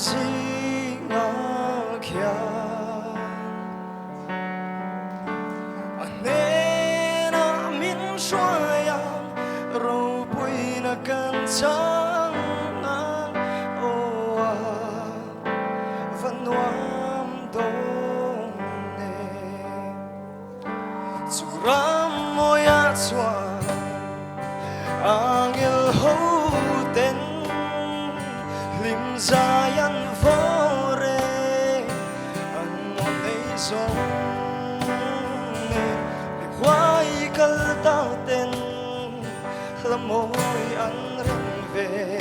gì ngã kia nên mình xoay yang rồi bụi na cần trắng vẫn ngoan đông nè dù ram môi át xoan angel hậu tên lim zayan vore an nei song ne quay kal ta tên la môi an ren về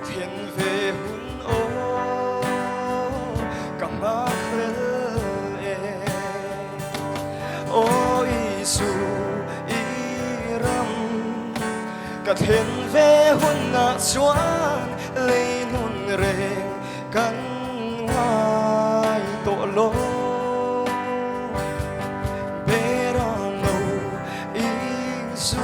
thiên về hun ô cầm ác lệ ôi su cả thiên về hun na chuan lấy nun reng căn ngoài tổ lô bê ra nâu in su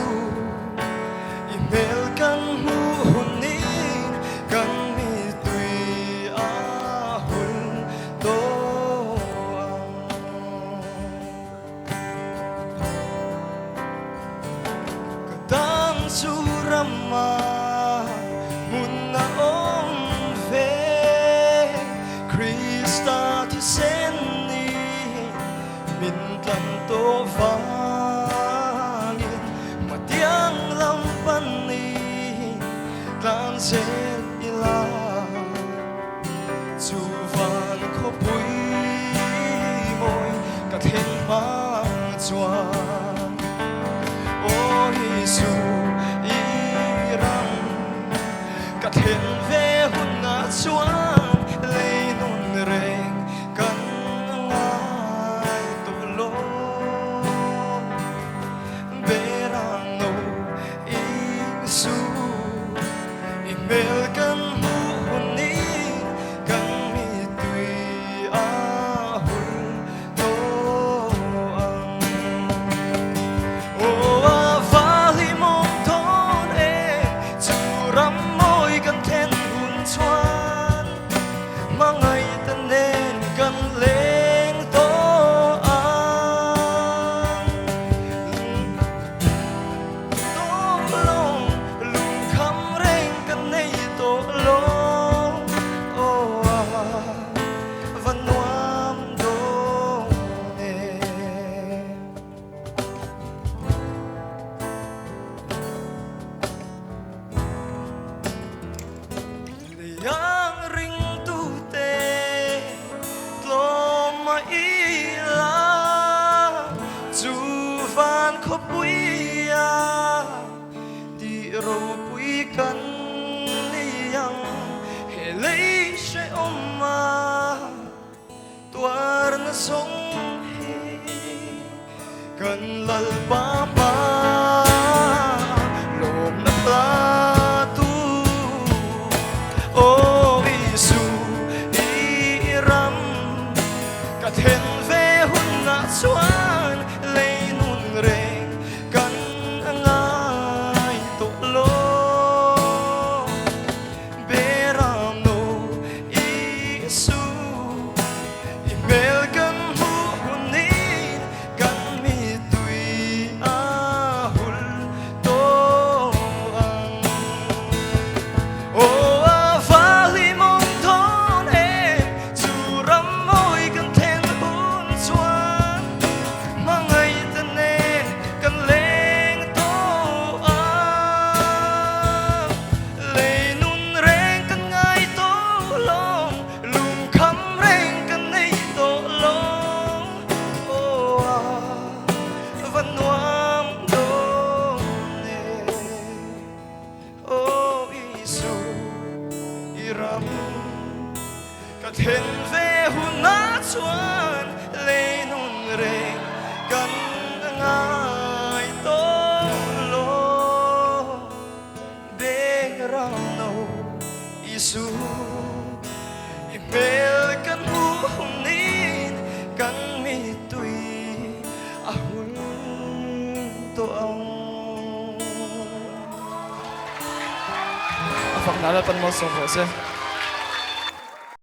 email căn hu hun nín căn mi tùy a hun tô cả tam su Rama muna om ve Krista thi sen ni min tlan to vangin matiang lam pan ni tlan sen ila chu van kho pui moi ka then mang chuan o Giêsu cả thiên về hun na chuan lấy nun reng căn ngai tổ lô bê ra ngô in su email căn hu hun ni căn mi tùy a hun tô ang ô a vali mong thôn e chu ramกันเทนหุ่นชวนมาไงตะเนนกันเลงโตอังโตลงลุงคำเร่งกันในโตลงโอ้วันวามโดเนyang ring tu te tlo ma ila chu van kho puia ti ro pui kan ni yang he lei she oma tuar na song he kan lal pa pa lom na pla thiên về hun na chuan lấy nun reng căn ngai tổ lô bê ram nô Giêsu email căn hu hun nín căn mi tùy a hun tô ang ô a vali mong thôn em chu ram môi căn cả thiên về hun na chuan lấy nun reng căn ngai tổ lô bê ra nâu Giêsu email căn hu hun nín căn mi tùy a hun tô ang Phật nãy là tân mô sông